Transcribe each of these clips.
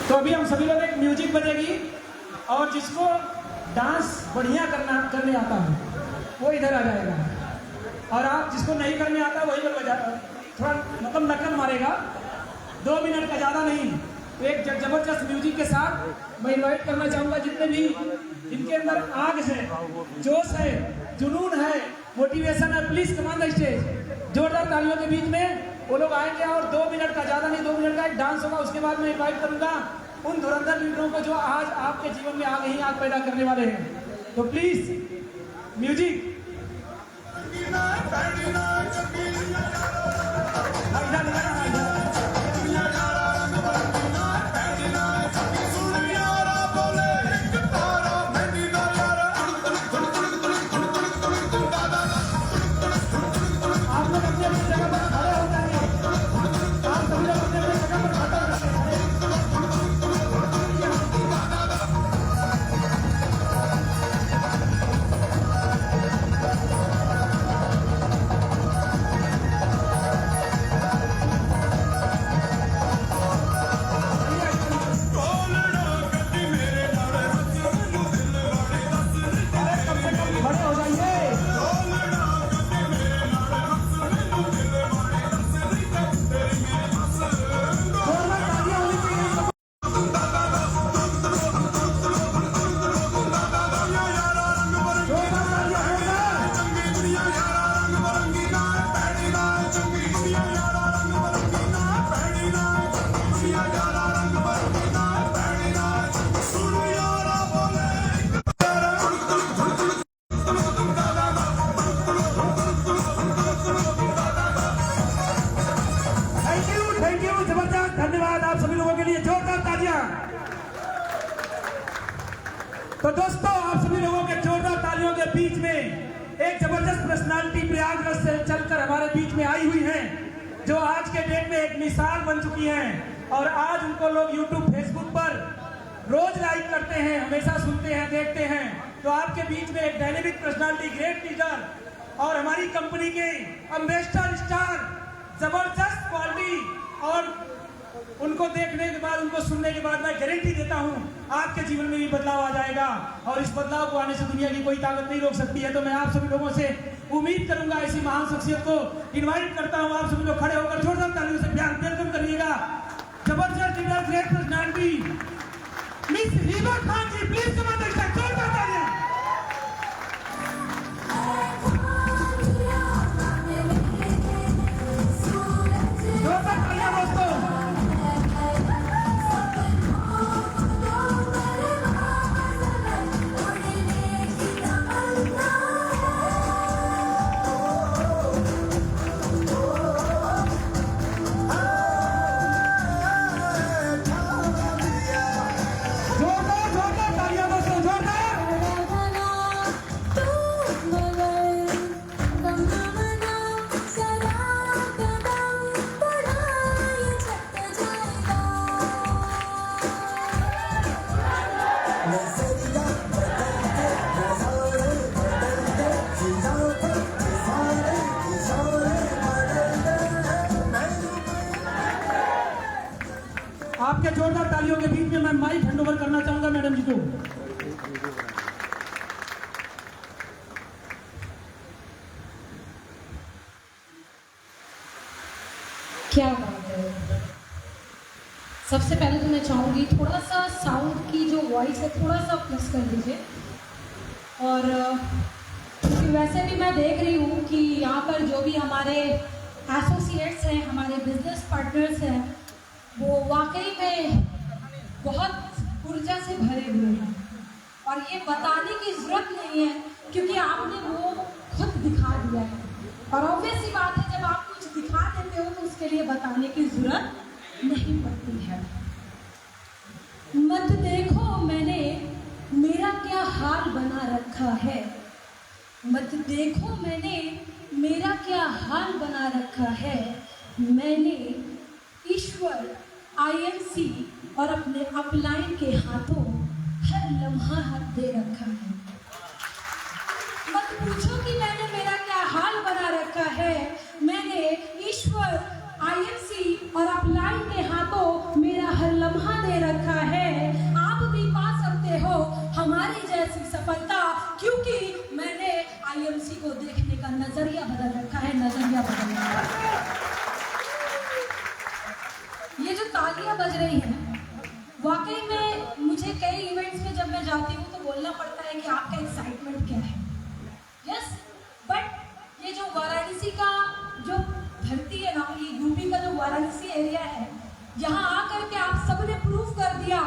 तो अभी हम सभी लोग एक म्यूजिक बजेगी और जिसको डांस बढ़िया करने आता है वो इधर आ जाएगा, और आप जिसको नहीं करने आता वही लोग थोड़ा मतलब नकल मारेगा। 2 मिनट का ज़्यादा नहीं। तो एक जबरदस्त म्यूजिक के साथ मैं इन्वाइट करना चाहूँगा जितने भी इनके अंदर आग है, जोश है, जुनून है, मोटिवेशन है, please come on the stage. जोरदार तालियों के बीच में वो लोग आएंगे और 2 मिनट का ज़्यादा नहीं, 2 मिनट का एक डांस होगा। उसके बाद मैं इन्वाइट करूंगा उन धुरंधर लीडरों को जो आज आपके जीवन में आग ही आग पैदा करने वाले हैं। तो प्लीज म्यूजिक। तो दोस्तों आप सभी लोगों के जोरदार तालियों के बीच में एक जबरदस्त पर्सनालिटी प्रयागराज से चलकर हमारे बीच में आई हुई हैं, जो आज के डेट में एक मिसाल बन चुकी हैं और आज उनको लोग यूट्यूब फेसबुक पर रोज लाइक करते हैं, हमेशा सुनते हैं, देखते हैं। तो आपके बीच में एक डायनेमिक पर्सनालिटी, ग्रेट लीडर और हमारी कंपनी के एम्बेसडर स्टार, जबरदस्त क्वालिटी, और उनको देखने के बाद, उनको सुनने के बाद मैं गारंटी देता हूं आपके जीवन में भी बदलाव आ जाएगा और इस बदलाव को आने से दुनिया की कोई ताकत नहीं रोक सकती है। तो मैं आप सभी लोगों से उम्मीद करूंगा ऐसी महान शख्सियत को इनवाइट करता हूं। आप सभी लोग खड़े होकर जोरदार तालियों से प्यार वेलकम करिएगा जबरदस्त leader, great personality miss Hiba Khan ji. Please come on the stage, जोरदार तालियां। जोरदार तालियां दोस्तों। आपके जोरदार तालियों के बीच में मैं माइक हैंडओवर करना चाहूंगा मैडम जी को। क्या बात है। सबसे पहले तो मैं चाहूंगी थोड़ा सा साउंड की जो वॉइस है थोड़ा सा प्लस कर दीजिए। और क्योंकि वैसे भी मैं देख रही हूँ कि यहाँ पर जो भी हमारे एसोसिएट्स हैं, हमारे बिजनेस पार्टनर्स हैं, वो वाकई में बहुत ऊर्जा से भरे हुए हैं और ये बताने की ज़रूरत नहीं है क्योंकि आपने वो खुद दिखा दिया है। और ऑब्वियस सी बात है, जब आप कुछ दिखा देते हो तो उसके लिए बताने की ज़रूरत नहीं पड़ती है। मत देखो मैंने मेरा क्या हाल बना रखा है, मत देखो मैंने मेरा क्या हाल बना रखा है, मैंने ईश्वर IMC और अपने अपलाइन के हाथों हर लम्हा हाथ दे रखा है। मत पूछो कि मैंने मेरा क्या हाल बना रखा है, मैंने ईश्वर IMC और अपलाइन के हाथों मेरा हर लम्हा दे रखा वाकई में मुझे कई इवेंट्स में जब मैं जाती हूँ तो बोलना पड़ता है कि आपका एक्साइटमेंट क्या है। यस, बट ये जो वाराणसी का जो धरती है ना, ये यूपी का जो वाराणसी एरिया है, यहाँ आकर के आप सबने प्रूव कर दिया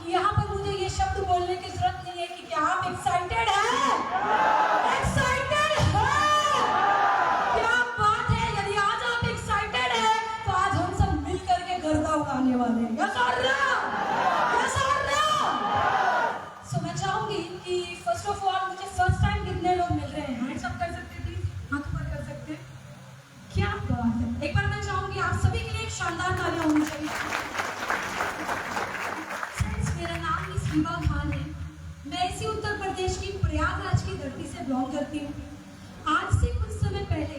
कि यहाँ पर मुझे ये शब्द बोलने की जरूरत नहीं है कि क्या आप एक्साइटेड हैं? एक्साइटेड हैं? क्या बात है। यदि आज आप एक्साइटेड हैं तो आज हम सब मिल करके गर्दा उड़ाने वाले हैं। यस और नो? यस और नो? सो मैं चाहूंगी कि फर्स्ट ऑफ ऑल मुझे फर्स्ट टाइम कितने लोग मिल रहे हैं, हैंड्स अप कर सकते प्लीज, हाथ ऊपर कर सकते हैं। क्या बात है। एक बार मैं चाहूंगी आप सभी के लिए एक शानदार तालियां होनी चाहिए। मेरा नाम मिस हिबा खान है। मैं इसी उत्तर प्रदेश की प्रयागराज की धरती से बिलोंग करती हूँ। आज से कुछ समय पहले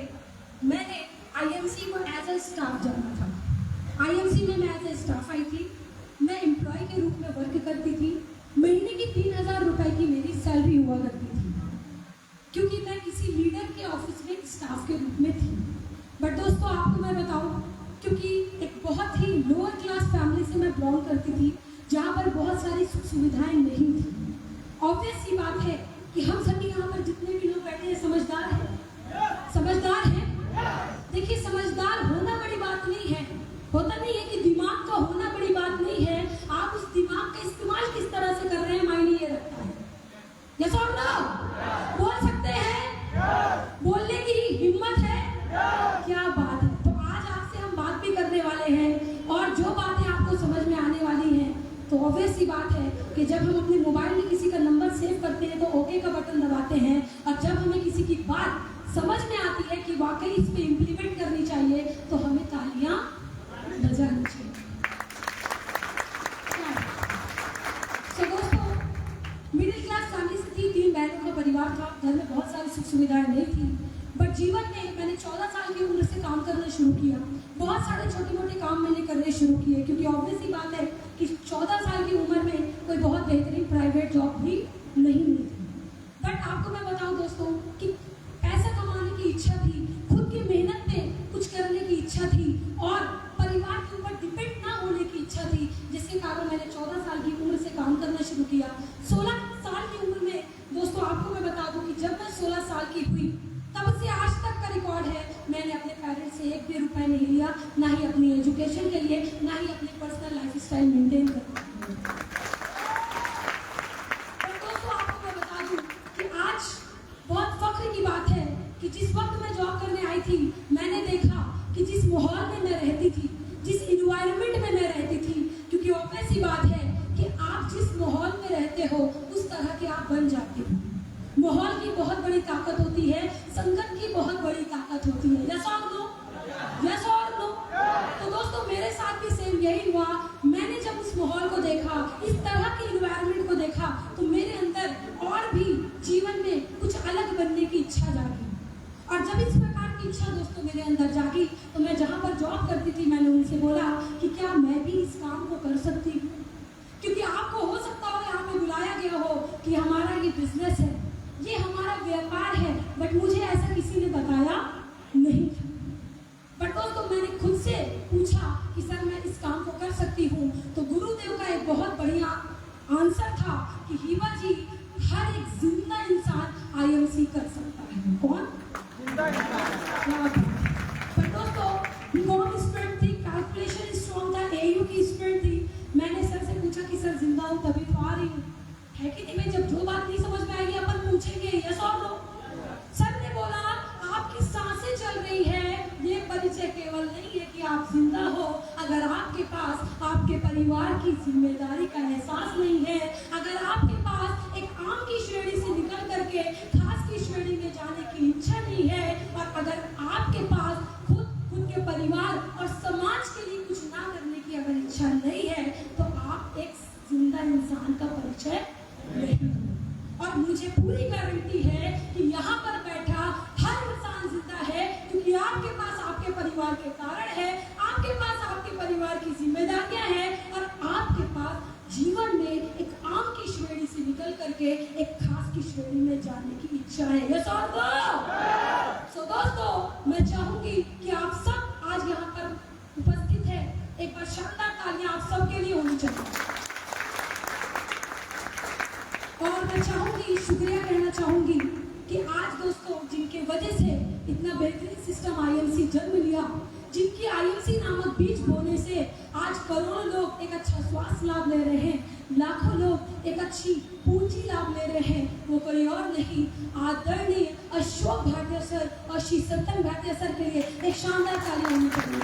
मैंने आईएमसी को एज अ स्टाफ जाना था। आईएमसी में मैं एज अ स्टाफ आई थी। मैं एम्प्लॉय के रूप में वर्क करती थी। महीने की 3000 रुपए की मेरी सैलरी हुआ करती थी, क्योंकि मैं किसी लीडर के ऑफिस में स्टाफ के रूप में थी। बट दोस्तों आपको मैं बताऊं, क्योंकि एक बहुत ही लोअर क्लास फैमिली से मैं बिलोंग करती थी, जहाँ पर बहुत सारी सुख सुविधाएं नहीं थी। ऑब्वियस सी बात है कि हम सभी यहाँ पर जितने भी लोग बैठे हैं समझदार हैं। समझदार हैं। देखिए, समझदार होना बड़ी बात नहीं है। होता नहीं है कि दिमाग का होना बड़ी बात नहीं है, आप उस दिमाग का इस्तेमाल किस तरह से कर रहे हैं मायने ये रखता है। यस और नो? बोल सकते हैं? बोलने की हिम्मत है? क्या बात है। तो आज आपसे हम बात भी करने वाले हैं, और जो बातें आपको समझ में आने वाली हैं, तो ऑब्वियस सी बात है कि जब हम अपने मोबाइल में किसी का नंबर सेव करते हैं तो ओके का बटन दबाते हैं, और जब हमें किसी की बात समझ में आती है कि वाकई इस पे इम्प्लीमेंट करनी चाहिए तो हमें तालियां बजानी चाहिए। तो दोस्तों, मिडिल क्लास फैमिली से थी, 3 बहनों का परिवार था, घर में बहुत सारी सुख सुविधाएं नहीं थी। बट जीवन में मैंने 14 साल की उम्र से काम करना शुरू किया। बहुत सारे छोटे मोटे काम मैंने करने शुरू किए, क्योंकि ऑब्वियस सी बात है कि 14 साल की उम्र में कोई बहुत बेहतरीन प्राइवेट जॉब भी नहीं मिली थी। बट आपको मैं बताऊं दोस्तों कि पैसा कमाने की इच्छा थी, खुद की मेहनत पे कुछ करने की इच्छा थी, और परिवार के ऊपर डिपेंड ना होने की इच्छा थी, जिसके कारण मैंने 14 साल की उम्र से काम करना शुरू किया। 16 साल की उम्र में दोस्तों आपको मैं बता दूं कि जब मैं 16 साल की हुई, तब से आज तक का रिकॉर्ड है, मैंने अपने पेरेंट्स से 1 भी रुपया नहीं लिया, ना ही अपनी एजुकेशन के लिए, ना ही अपनी पर्सनल लाइफ स्टाइल मेंटेन करने के लिए। और दोस्तों आपको मैं बता दूं कि आज बहुत फख्र की बात है कि जिस वक्त मैं जॉब करने आई थी, मैंने देखा कि जिस माहौल में मैं रहती थी, जिस इन्वायरमेंट में मैं रहती थी, क्योंकि ऑब्वियस सी बात है कि आप जिस माहौल में रहते हो उस तरह के आप बन जाते हो। माहौल की बहुत बड़ी ताकत होती है, संगत की बहुत बड़ी ताकत होती है। यस और नो? यस और नो? तो दोस्तों मेरे साथ भी सेम यही हुआ। मैंने जब उस माहौल को देखा, इस तरह के इन्वायरमेंट को देखा, तो मेरे अंदर और भी जीवन में कुछ अलग बनने की इच्छा जागी। और जब इस प्रकार की इच्छा दोस्तों मेरे अंदर जागी, तो मैं जहाँ पर जॉब करती थी, मैंने उनसे बोला कि क्या मैं भी इस काम को कर सकती हूँ, क्योंकि आपको हो सकता हो यहाँ पे बुलाया गया हो कि हमारा ये बिजनेस है, ये हमारा व्यापार है, बट मुझे ऐसा किसी ने बताया नहीं था। बट दोस्तों मैंने खुद से पूछा कि सर मैं इस काम को कर सकती हूँ, तो गुरुदेव का एक बहुत बढ़िया आंसर था कि हिबा जी, हर एक जिंदा इंसान आईएमसी कर सकता है। कौन? बट दोस्तों कौन स्टूडेंट थी, कैलकुलेशन स्ट्रॉन्ग था, एयू की स्टूडेंट थी। मैंने सर से पूछा कि सर जिंदा हूँ तभी तो आ रही हूँ, है कि नहीं? मैं जब जो बात नहीं समझ में आएगी अपन पूछेंगे, यस और नो? सर ने बोला आपकी सांसें चल रही है, ये परिचय केवल नहीं है कि आप जिंदा हो, अगर आपके पास आपके परिवार की जिम्मेदारी का एहसास नहीं है, अगर आपके पास एक आम की श्रेणी से निकल करके खास की श्रेणी में जाने की इच्छा नहीं है, और अगर आपके पास खुद के परिवार और समाज के लिए कुछ ना करने की अगर इच्छा नहीं है, तो आप एक जिंदा इंसान का परिचय नहीं। और मुझे पूरी गारंटी है कि यहाँ पर बैठा हर इंसान जिंदा है, क्योंकि आपके पास आपके परिवार के कारण है, आपके पास आपके परिवार की जिम्मेदारियां हैं, और आपके पास जीवन में एक आम की श्रेणी से निकल करके एक खास की श्रेणी में जाने की इच्छा है। यस और नो? सो दोस्तों मैं चाहूंगी कि आप सब आज यहाँ पर उपस्थित हैं, एक बार शानदार तालियां आप सबके लिए होनी चाहिए। मैं चाहूँगी, शुक्रिया कहना चाहूँगी कि आज दोस्तों जिनके वजह से इतना बेहतरीन सिस्टम आईएमसी जन्म लिया, जिनकी आईएमसी नामक बीज बोने से आज करोड़ों लोग एक अच्छा स्वास्थ्य लाभ ले रहे हैं, लाखों लोग एक अच्छी पूंजी लाभ ले रहे हैं, वो कोई और नहीं आदरणीय अशोक भाटिया सर और श्री सत्यम भाटिया सर के लिए एक शानदार ताली होनी चाहिए।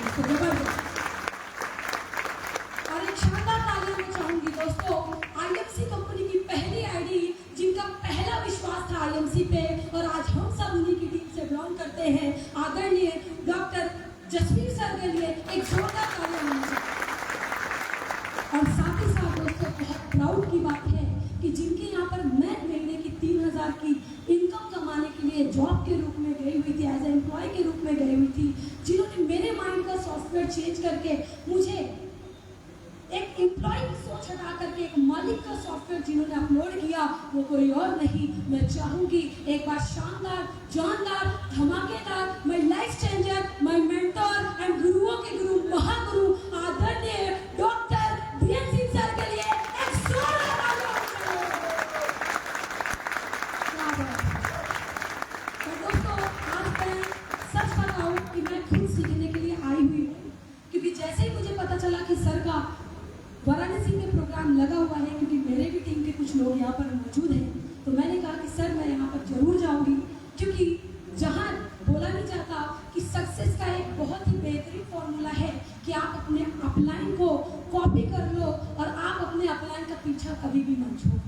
और एक शानदार ताली होनी चाहूंगी दोस्तों आईएमसी कंपनी की पहली आईडी, जिनका पहला विश्वास था आईएमसी पे, और आज हम सब उन्हीं की टीम से बिलोंग करते हैं, आदरणीय डॉक्टर जसवीर सर के लिए एक जोरदार ताली होनी चाहिए। और साथ ही साथ दोस्तों बहुत प्राउड की बात है कि जिनके यहाँ पर मैं महीने की 3000 की इनकम कमाने के लिए जॉब के रूप में गई हुई थी, एज ए एम्प्लॉय के रूप में गई हुई थी, जिन्होंने मेरे माइंड का सॉफ्टवेयर चेंज करके मुझे एक एम्प्लॉय की सोच हटा करके एक मालिक का सॉफ्टवेयर जिन्होंने अपलोड किया, वो कोई और नहीं, मैं चाहूंगी एक बार शानदार, जानदार, धमाकेदार, my life changer, my mentor and गुरुओं के गुरु, महागुरु आदरणीय डॉक्टर बीएन सिंह सर के लिए एक जोरदार ताली। तो दोस्तों आज मैं सच बताऊं कि मैं खुद सीखने के लिए आई हुई हूँ, क्योंकि जैसे ही मुझे पता चला कि सर का वाराणसी में प्रोग्राम लगा हुआ है, क्योंकि मेरे भी टीम के कुछ लोग यहाँ पर मौजूद हैं, तो मैंने कहा कि सर मैं यहाँ पर जरूर जाऊँगी, क्योंकि जहाँ बोला नहीं जाता कि सक्सेस का एक बहुत ही बेहतरीन फॉर्मूला है कि आप अपने अपलाइन को कॉपी कर लो और आप अपने अपलाइन का पीछा कभी भी मत छोड़ो,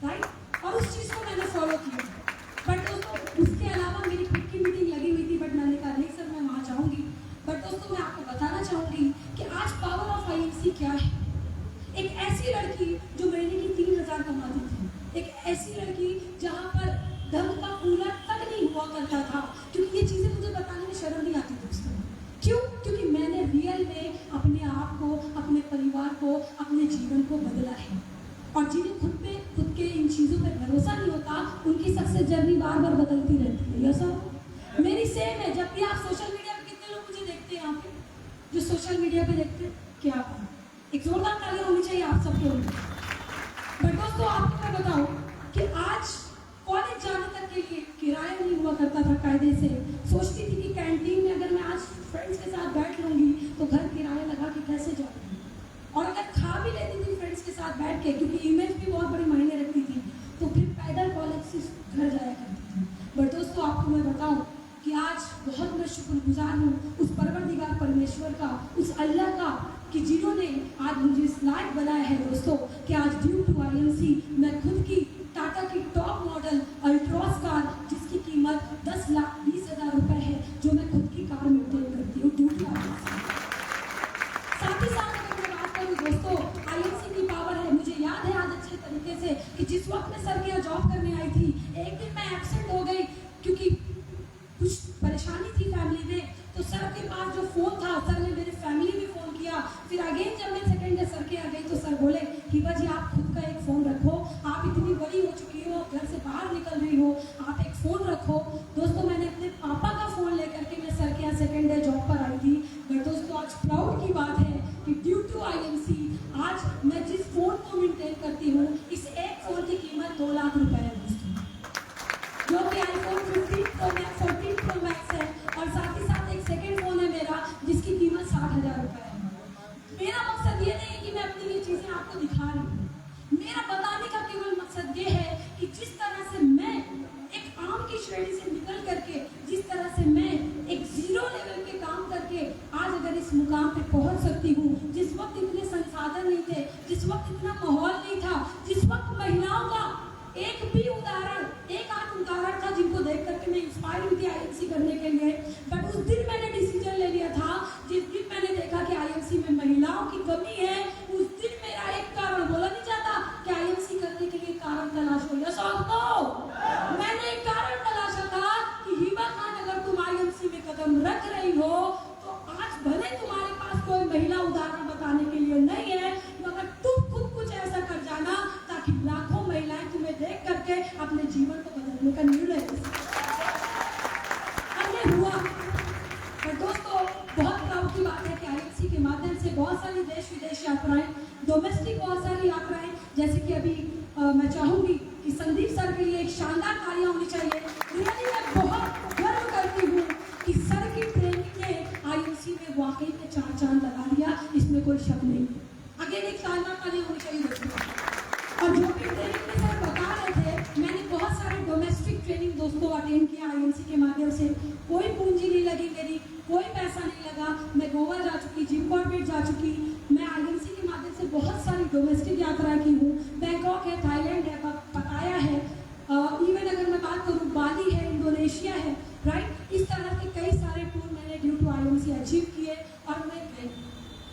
राइट। और उस चीज़ को मैंने फॉलो किया। बट दोस्तों उसके अलावा मेरी खुद की मीटिंग लगी हुई थी, बट मैंने कहा नहीं सर मैं वहाँ जाऊँगी। बट दोस्तों मैं आपको बताना चाहूँगी कि आज पावर ऑफ आईएमसी क्या है। एक ऐसी लड़की जो महीने की 3000 कमाती थी, एक ऐसी लड़की जहाँ पर दम का कूलर तक नहीं हुआ करता था, क्योंकि ये चीज़ें मुझे बताने में शर्म नहीं आती दोस्तों। क्यों? क्योंकि मैंने रियल में अपने आप को, अपने परिवार को, अपने जीवन को बदला है। और जिन्हें खुद के इन चीज़ों पर भरोसा नहीं होता, उनकी सक्सेस जर्नी बार बार बदलती रहती है। यस सर, मेरी सेम है। जब भी आप सोशल मीडिया पे, कितने लोग मुझे देखते हैं यहाँ पे जो सोशल मीडिया पे देखते हैं, क्या बात, एक जोरदार ताली होनी चाहिए आप सबके लिए। बट दोस्तों आपको मैं बताऊं कि आज कॉलेज जाने तक के लिए किराया नहीं हुआ करता था कायदे से। सोचती थी कि कैंटीन में अगर मैं आज फ्रेंड्स के साथ बैठ लूंगी तो घर किराया लगा के कैसे जाऊंगी, और अगर खा भी लेती थी फ्रेंड्स के साथ बैठ के, क्योंकि इमेज भी बहुत बड़ी मायने रखती थी, तो फिर पैदल कॉलेज से घर जाया करती थी। बट दोस्तों आपको मैं बताऊं कि आज बहुत मैं शुक्रगुजार हूँ उस परवरदिगार परमेश्वर का, उस अल्लाह का, कि जिन्होंने आज मुझे इस लायक बनाया है दोस्तों कि आज ड्यू टू आईएमसी मैं खुद की टाटा की टॉप मॉडल अल्ट्रॉस कार, जिसकी कीमत 10,20,000 रुपए है, जो मैं खुद की कार मेंटेन करती हूँ ड्यू टू आईएमसी। साथ ही साथ अगर मैं बात करूँ दोस्तों आईएमसी की पावर है, मुझे याद है आज अच्छे तरीके से कि जिस वक्त मैं सर के यहाँ जॉब करने आई थी, एक दिन मैं एब्सेंट हो गई क्योंकि कुछ परेशानी थी फैमिली में, तो सर के पास जो फोन था, सर ने मेरे फैमिली में फोन किया। फिर अगेन जब मैं सेकंड डे सर के आ गई तो सर बोले कि जी आप खुद का एक फ़ोन रखो, आप इतनी बड़ी हो चुकी हो, घर से बाहर निकल रही हो, आप एक फ़ोन रखो। दोस्तों मैंने अपने पापा का फ़ोन लेकर के मैं सर के यहाँ सेकंड डे जॉब पर आई थी। बट दोस्तों आज प्राउड की बात है कि ड्यू टू आईएमसी आज मैं जिस फ़ोन को मेंटेन करती हूँ, इस एक फ़ोन की कीमत 2 लाख रुपए है दोस्तों, जो कि iPhone 15 pro max 14 pro max है, और साथ ही साथ एक सेकंड फ़ोन है मेरा जिसकी कीमत 60,000 रुपए है। मेरा मकसद ये नहीं कि मैं अपनी ये चीज़ें आपको दिखा रही हूँ, मेरा बताने का केवल मकसद ये है कि जिस तरह से मैं एक आम की श्रेणी से निकल करके, जिस तरह से मैं एक जीरो लेवल के काम करके आज अगर इस मुकाम पे पहुंच सकती हूँ, जिस वक्त इतने संसाधन नहीं थे, जिस वक्त इतना माहौल नहीं था, जिस वक्त महिलाओं का एक भी उदाहरण, एक आध उदाहरण था जिनको देख करके मैं इंस्पायर हुई थी आईएमसी करने के लिए। बट उस दिन मैंने डिसीजन ले लिया था, जिस दिन मैंने देखा कि आईएमसी में महिलाओं की कमी है, उस दिन मेरा एक कारण, बोला नहीं जाता कि आईएमसी करने के लिए कारण तलाश हो। यस और नो, मैंने एक कारण तलाशा था कि हिबा खान अगर तुम आईएमसी में कदम रख रही हो तो आज भले तुम्हारे पास कोई महिला उदाहरण बताने के लिए नहीं है, मगर तुम खुद कुछ ऐसा कर जाना ताकि लाखों महिलाएं तुम्हें देख करके अपने जीवन को बदलने का निर्णय ले सकें। हुआ। और दोस्तों बहुत प्राउड की बात है कि आईएमसी के माध्यम से बहुत सारी देश विदेश यात्राएं, डोमेस्टिक बहुत सारी यात्राएं, जैसे कि अभी मैं चाहूँगी कि संदीप सर के लिए एक शानदार तालियां होनी चाहिए। रियली मैं बहुत गर्व करती हूँ कि सर की ट्रेनिंग ने आईएमसी में वाकई में 4 चांद लगा दिया, इसमें कोई शक नहीं। अगेन एक शानदार तालियां होनी चाहिए दोस्तों। और जो भी ट्रेनिंग में सर बता रहे थे, मैंने बहुत सारे डोमेस्टिक ट्रेनिंग दोस्तों अटेंड किया आईएमसी के माध्यम से। कोई पूंजी नहीं लगी मेरी, कोई पैसा नहीं लगा। मैं गोवा जा चुकी, जिम कॉर्बेट जा चुकी, मैं आईएमसी के माध्यम से बहुत सारी डोमेस्टिक यात्राएं की हूँ। बैंकॉक है, थाईलैंड है, पटाया है, इवन अगर मैं बात करूँ बाली है, इंडोनेशिया है, राइट। इस तरह के कई सारे टूर मैंने ड्यू टू आईएमसी अचीव किए और मैं गई।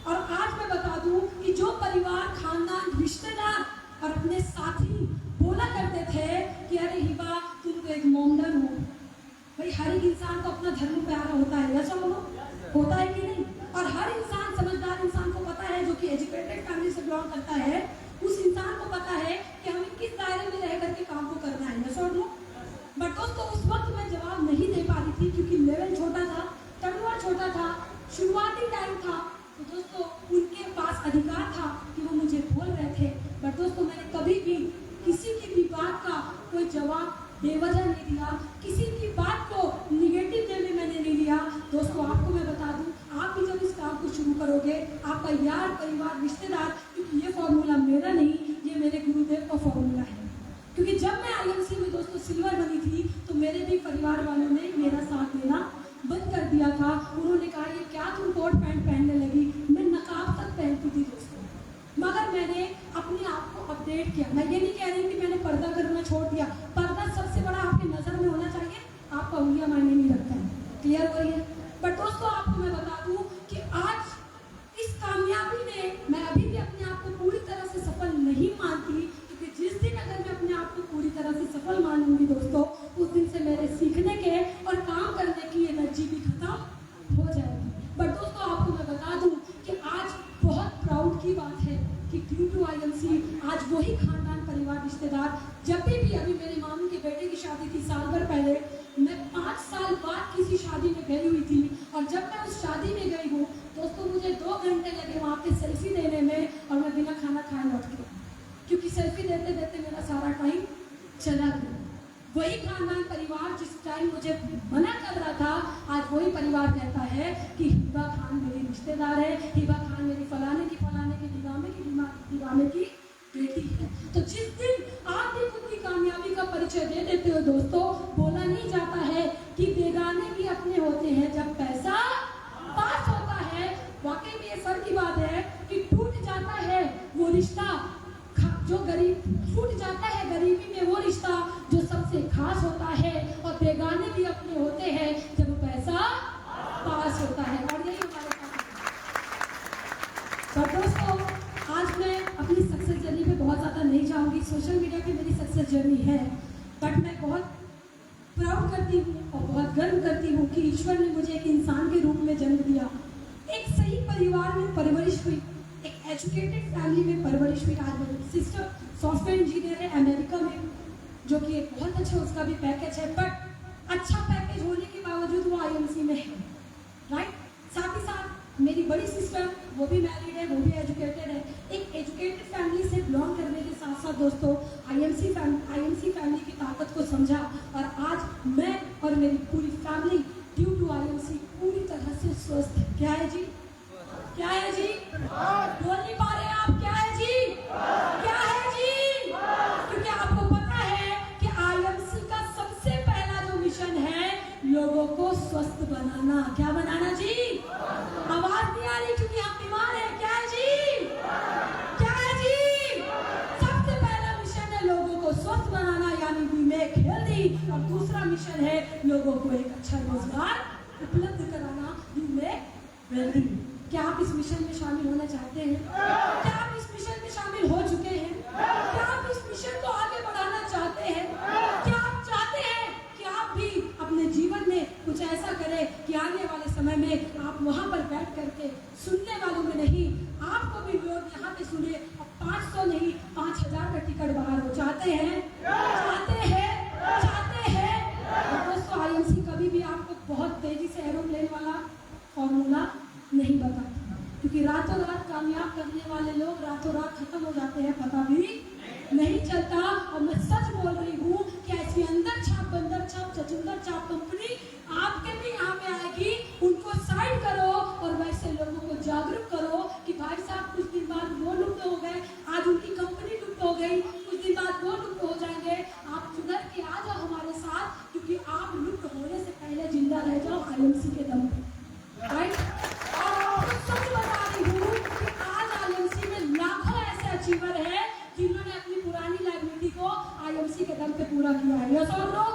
और आज मैं बता दूं कि जो परिवार, खानदान, रिश्तेदार और अपने साथी बोला करते थे कि अरे हिबा तुम तो एक मोमडन हो। भाई हर एक इंसान को अपना धर्म प्यारा होता है, ऐसा होता है कि नहीं? और हर इंसान, समझदार इंसान को पता है, जो कि एजुकेटेड फैमिली से बिलोंग करता है, उस इंसान को पता है कि हमें किस दायरे में रह करके काम को करना है, ऐसा बट दोस्तों उस वक्त मैं जवाब नहीं दे पा रही थी क्योंकि लेवल छोटा था, टर्नओवर छोटा था, शुरुआती टाइम था। तो दोस्तों उनके पास अधिकार था कि वो मुझे बोल रहे थे, बट दोस्तों मैंने कभी भी किसी की भी बात का कोई जवाब बेवजह नहीं दिया, किसी की बात को निगेटिव वे में मैंने नहीं लिया। दोस्तों आपको मैं बता दूं, आप भी जब इस काम को शुरू करोगे, आपका यार, परिवार, रिश्तेदार, क्योंकि ये फॉर्मूला मेरा नहीं, ये मेरे गुरुदेव का फॉर्मूला है। क्योंकि जब मैं आईएमसी में दोस्तों सिल्वर बनी थी तो मेरे भी परिवार वालों ने मेरा साथ देना बंद कर दिया था। उन्होंने कहा ये क्या तुम कोट पैंट पहनने लगी? मैं नकाब तक पहनती थी दोस्तों, मगर मैंने अपने आप को अपडेट किया। मैं ये नहीं कह रही कि मैंने पर्दा करना छोड़ दिया। पर्दा सबसे बड़ा आपकी नजर में होना चाहिए, आपका उंगलियां मायने नहीं रखता है, क्लियर हो रही है? बट दोस्तों आपको मैं बता दूं कि आज इस कामयाबी ने, मैं अभी भी अपने आप को पूरी तरह से सफल नहीं मानती, क्योंकि जिस दिन अगर मैं अपने आप को पूरी तरह से सफल मानूंगी दोस्तों, उस दिन से मेरे सीखने के और काम करने की एनर्जी भी खत्म हो जाएगी। बट दोस्तों आपको मैं बता दूं कि आज बहुत प्राउड की बात है कि ड्यू टू आईएमसी आज वही खानदान, परिवार, रिश्तेदार, जब भी अभी मेरे मामू के बेटे की शादी थी साल भर पहले, मैं 5 साल बाद किसी शादी में गई हुई थी, और जब मैं उस शादी में गई हूँ दोस्तों मुझे 2 घंटे लगे वहाँ पे सेल्फी लेने में, और मैं बिना खाना खाए लौट गई, क्योंकि सेल्फी देते देते मेरा सारा टाइम चला गया। वही खानदान, परिवार जिस टाइम मुझे मना कर रहा था, आज वही परिवार कहता है कि हिबा खान मेरी रिश्तेदार है, हिबा खान मेरी फलाने की दीवाने की बेटी है। तो जिस दिन आप भी खुद की कामयाबी का परिचय दे देते हो दोस्तों, बोला नहीं जाता है कि बेगाने भी अपने होते हैं जब पैसा पास होता है। वाकई में ये सर की बात है कि टूट जाता है वो रिश्ता जो गरीब, छूट जाता है गरीबी में वो रिश्ता जो सबसे खास होता है, और बेगाने भी अपने होते हैं जब पैसा पास होता है। और यही हमारे साथ दोस्तों, आज मैं अपनी सक्सेस जर्नी पे बहुत ज़्यादा नहीं जाऊंगी। सोशल मीडिया पे मेरी सक्सेस जर्नी है, बट मैं बहुत प्राउड करती हूँ और बहुत गर्व करती हूँ कि ईश्वर ने मुझे एक इंसान के रूप में जन्म दिया, एक सही परिवार में परवरिश हुई, एक एजुकेटेड फैमिली में परवरिश हुई। आज मेरी सिस्टर सॉफ्टवेयर इंजीनियर है अमेरिका में, जो कि एक बहुत अच्छा उसका भी पैकेज है, बट अच्छा पैकेज होने के बावजूद वो आईएमसी में है, राइट। साथ ही साथ मेरी बड़ी सिस्टर, वो भी मैरिड है, वो भी एजुकेटेड है। एक एजुकेटेड फैमिली से बिलोंग करने के साथ साथ दोस्तों आईएमसी फैमिली की ताकत को समझा, और आज मैं और मेरी पूरी फैमिली ड्यू टू आईएमसी पूरी तरह से स्वस्थ है। क्या है जी? क्या है जी? बोल नहीं पा रहे आप? क्या है जी? क्या है जी? क्योंकि आपको पता है कि आईएमसी का सबसे पहला जो मिशन है लोगों को स्वस्थ बनाना। क्या बनाना जी? आवाज नहीं आ रही क्योंकि हम बीमार हैं। क्या है जी? क्या है जी? सबसे पहला मिशन है लोगों को स्वस्थ बनाना, यानी वी मेक हेल्दी, और दूसरा मिशन है लोगों को एक अच्छा रोजगार उपलब्ध कराना, वी मेक वेल्दी। क्या आप इस मिशन में शामिल होना चाहते हैं? क्या आप इस मिशन में शामिल हो चुके हैं? क्या आप इस मिशन को आगे बढ़ाना चाहते हैं? क्या आप चाहते हैं कि आप भी अपने जीवन में कुछ ऐसा करें कि आने वाले समय में आप वहां पर बैठ करके सुनने वालों में नहीं, आपको भी लोग यहाँ पे सुने, और 500 नहीं 5000 का टिकट बाहर हो? चाहते हैं? चाहते हैं? चाहते हैं? और दोस्तों आईएमसी कभी भी आपको बहुत तेजी से एरोप्लेन वाला फॉर्मूला नहीं बताती, क्योंकि रातों रात कामयाब करने वाले लोग रातों रात खत्म हो जाते हैं, पता भी नहीं चलता। और मैं सच बोल रही हूँ कि ऐसी अंदर छाप बंदर छाप चचुंदर छाप कंपनी आपके भी यहाँ पे आएगी, उनको साइड करो और वैसे लोगों को जागरूक करो कि भाई साहब कुछ दिन बाद वो लुप्त हो गए, आज उनकी कंपनी लुप्त हो गई, कुछ दिन बाद वो लुप्त हो जाएंगे। आप सुधर के आ जाओ हमारे साथ, क्योंकि आप लुप्त होने से पहले जिंदा रह जाओ आईएमसी के दम पे, राइट। और आपको सच बता रही हूँ कि आज आईएमसी में लाखों ऐसे अचीवर हैं जिन्होंने अपनी पुरानी लाइबिलिटी को आईएमसी के दम पे पूरा किया है। यस और नो?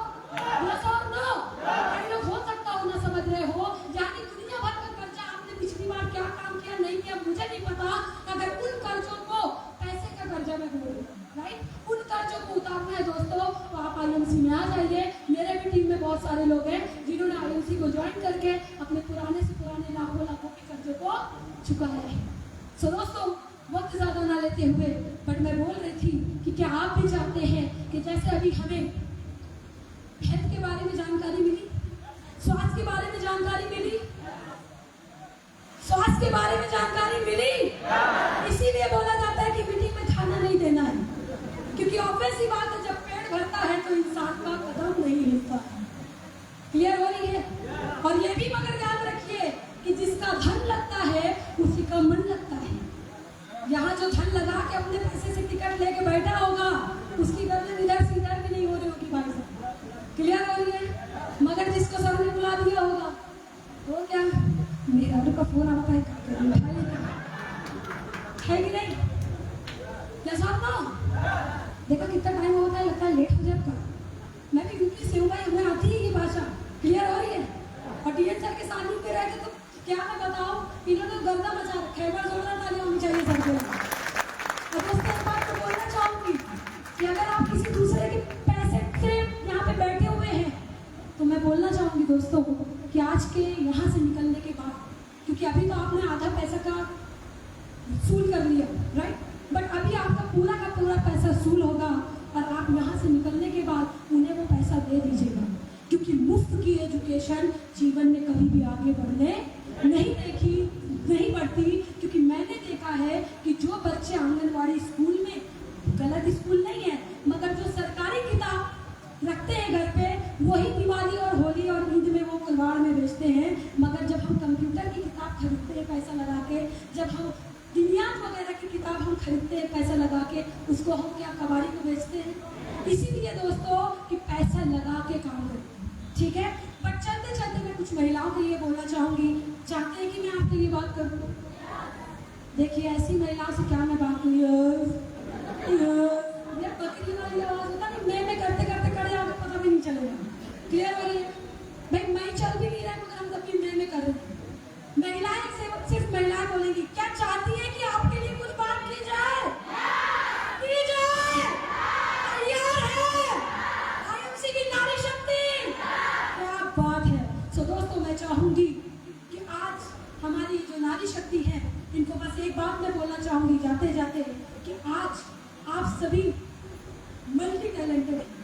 यस और नो? कई लोग हो सकता हो ना समझ रहे हो, यानी दुनिया भर का कर्जा आपने पिछली बार क्या काम किया नहीं किया मुझे नहीं पता, अगर उन कर्जों को पैसे का कर्जा में बोलूं, राइट, उन कर्जों को उतारना है दोस्तों, तो आप आईएमसी में आ जाइए। मेरे भी टीम में बहुत सारे लोग हैं जिन्होंने आईएमसी को ज्वाइन करके अपने पुराने से पुराने लाखों लाखों के कर्जों को चुकाया है। सो दोस्तों, वक्त ज्यादा ना लेते हुए, बट मैं बोल रही थी कि क्या आप भी चाहते हैं कि जैसे अभी हमें हेल्थ के बारे में जानकारी मिली, स्वास्थ्य के बारे में जानकारी मिली, स्वास्थ्य के बारे में जानकारी मिली, इसीलिए बोला जाता है कि मीटिंग में खाना नहीं देना है, क्योंकि ऑब्वियस ही बात है जब पेट भरता है तो इंसान का कदम नहीं हिलता है। क्लियर हो रही है? और ये भी मगर याद रखिए कि जिसका धन लगता है उसी का मन लगता है। यहाँ जो धन लगा के अपने पैसे से टिकट लेके बैठा होगा उसकी गर्दन इधर से इधर भी नहीं हो रही होगी भाई साहब। क्लियर हो रही है? मगर जिसको सर ने बुला दिया होगा वो क्या, मेरा का फोन आता है है कि नहीं? क्या साहब ना देखा कितना टाइम होता है, लगता है लेट हो जाए आपका। मैं भी यूपी से हूँ भाई, हमें आती है ये भाषा। क्लियर हो रही है? और डीएन सर के साथ पे रह के तो क्या मैं बताऊँ, इन्होंने गर्दा मचा रखा है, बस जोरदार ताली होनी चाहिए सबके। और दोस्तों एक बात तो बोलना चाहूँगी कि अगर आप किसी दूसरे के पैसे से यहाँ पे बैठे हुए हैं तो मैं बोलना चाहूँगी दोस्तों कि आज के यहाँ से निकलने के बाद, क्योंकि अभी तो आपने आधा पैसा का वसूल कर लिया, राइट, बट अभी आपका पूरा का पूरा पैसा वसूल होगा और आप यहाँ से निकलने के बाद उन्हें वो पैसा दे दीजिएगा, क्योंकि मुफ्त की एजुकेशन जीवन में कभी भी आगे बढ़ने नहीं बढ़ती। क्योंकि मैंने देखा है कि जो बच्चे आंगनवाड़ी स्कूल में, गलत स्कूल नहीं है, मगर जो सरकारी किताब रखते हैं घर पे, वही दिवाली और होली और ईद में वो कलवाड़ में बेचते हैं। मगर जब हम कंप्यूटर की किताब खरीदते हैं पैसा लगा के, जब हम दिनियात वगैरह की किताब हम खरीदते हैं पैसा लगा के, उसको हम क्या कबाड़ी को बेचते हैं। इसीलिए दोस्तों कि पैसा लगा के काम करते हैं, ठीक है। बट चलते चलते मैं कुछ महिलाओं के लिए बोलना चाहूँगी। चाहते हैं कि मैं आपके लिए बात करूँ? देखिए ऐसी महिलाओं से क्या मैं बात हुई, बकरी वाली आवाज होता नहीं, मैं करते करते खड़े आगे पता भी नहीं चलेगा। क्लियर हो रही है भाई? मैं चल भी नहीं रहा मगर हम तब भी मैं कर रहे हैं। महिलाएं सिर्फ महिलाएं बोलेंगी, क्या चाहती है कि आपके लिए कुछ बात की जाए? की जाए? तैयार है? आईएमसी की नारी शक्ति, क्या बात है। सो दोस्तों मैं चाहूंगी कि आज हमारी जो नारी शक्ति है, इनको बस एक बात मैं बोलना चाहूंगी जाते जाते कि आज आप सभी मल्टी टैलेंटेड हैं।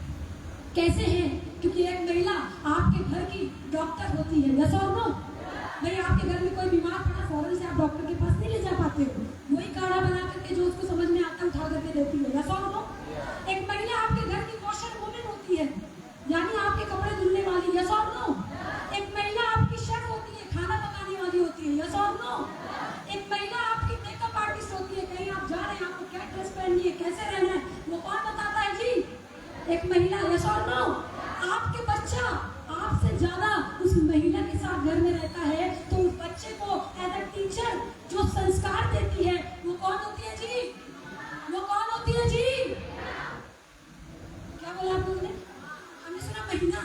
कैसे हैं? क्योंकि एक महिला आपके घर की डॉक्टर होती है। यस और नो? भाई आपके घर में कोई बीमार पड़ा, फौरन से आप डॉक्टर के पास नहीं ले जा पाते हो, वही काढ़ा बना करके जो उसको समझ में आता है उठा करके देती है। यस और नो? एक महिला आपके घर की वॉशर वुमेन होती है, यानी आपके कपड़े धुलने वाली। यस और नो? एक महिला आपकी शेफ होती है, खाना पकाने वाली होती है। यस और नो? एक महिला आपकी मेकअप आर्टिस्ट होती है, कहीं आप जा रहे हैं आपको क्या ड्रेस पहननी है, कैसे रहना है, वो कौन बताता है जी? एक महिला। यस और नो? आपके बच्चा आपसे ज्यादा उस महिला के साथ घर में रहता है, तो उस बच्चे को एज अ टीचर जो संस्कार देती है वो कौन होती है जी? वो कौन होती है जी? क्या बोला आप लोगों ने? हमने सुना महिला।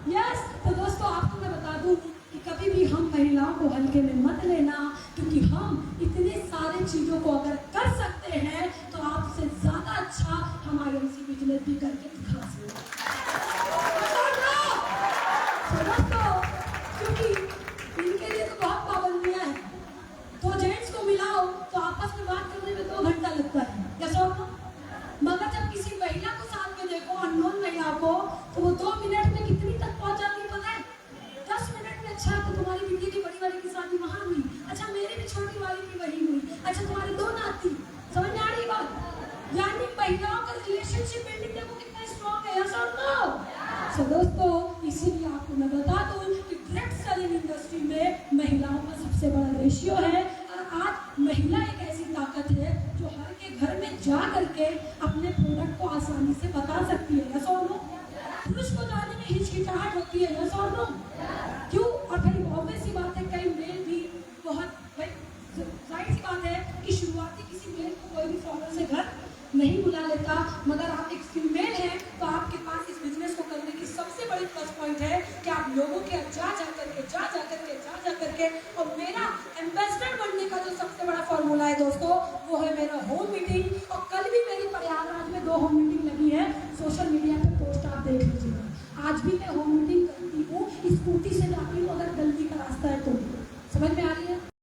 यस। तो दोस्तों आपको मैं बता दूं कि कभी भी हम महिलाओं को हल्के में मत लेना, क्योंकि हम इतने सारे चीजों को अगर कर सकते हैं तो आपसे ज्यादा अच्छा हम आईएमसी बिजनेस भी करके दिखा सकते हैं। क्योंकि इनके लिए तो बहुत पाबंदियां हैं। दो जेंट्स को मिलाओ तो आपस में बात करने में 2 घंटा लगता है। सो दोस्तों, इसीलिए आपको मैं बता दूं कि डायरेक्ट सेलिंग इंडस्ट्री में महिलाओं का सबसे बड़ा रेशियो है। और आज महिला एक ऐसी ताकत है जो हर के घर में जा करके अपने प्रोडक्ट को आसानी से बता सकती है। यस और नो? पुरुष को जाने में हिचकिचाहट होती है। यस और नो? क्यों? और फिर ऑब्वियस सी बात है, कई मेल भी बहुत, भाई जाहिर सी बात है कि शुरुआती किसी मेल को कोई भी फॉर्मर से घर नहीं बुला लेता, मगर आप एक फीमेल हैं तो आपके पास इस बिजनेस को करने की सबसे बड़ी प्लस पॉइंट है कि आप लोगों के जा करके और मेरा एम्बेसडर बनने का जो सबसे बड़ा फॉर्मूला है दोस्तों, वो है मेरा होम मीटिंग। और कल भी मेरी प्रयागराज में 2 होम मीटिंग लगी है, सोशल मीडिया पे पोस्ट आप देख लीजिएगा। आज भी मैं होम मीटिंग करती हूँ, स्कूटी से जाती हूँ, अगर गलती का रास्ता है तो। समझ में आ रही है?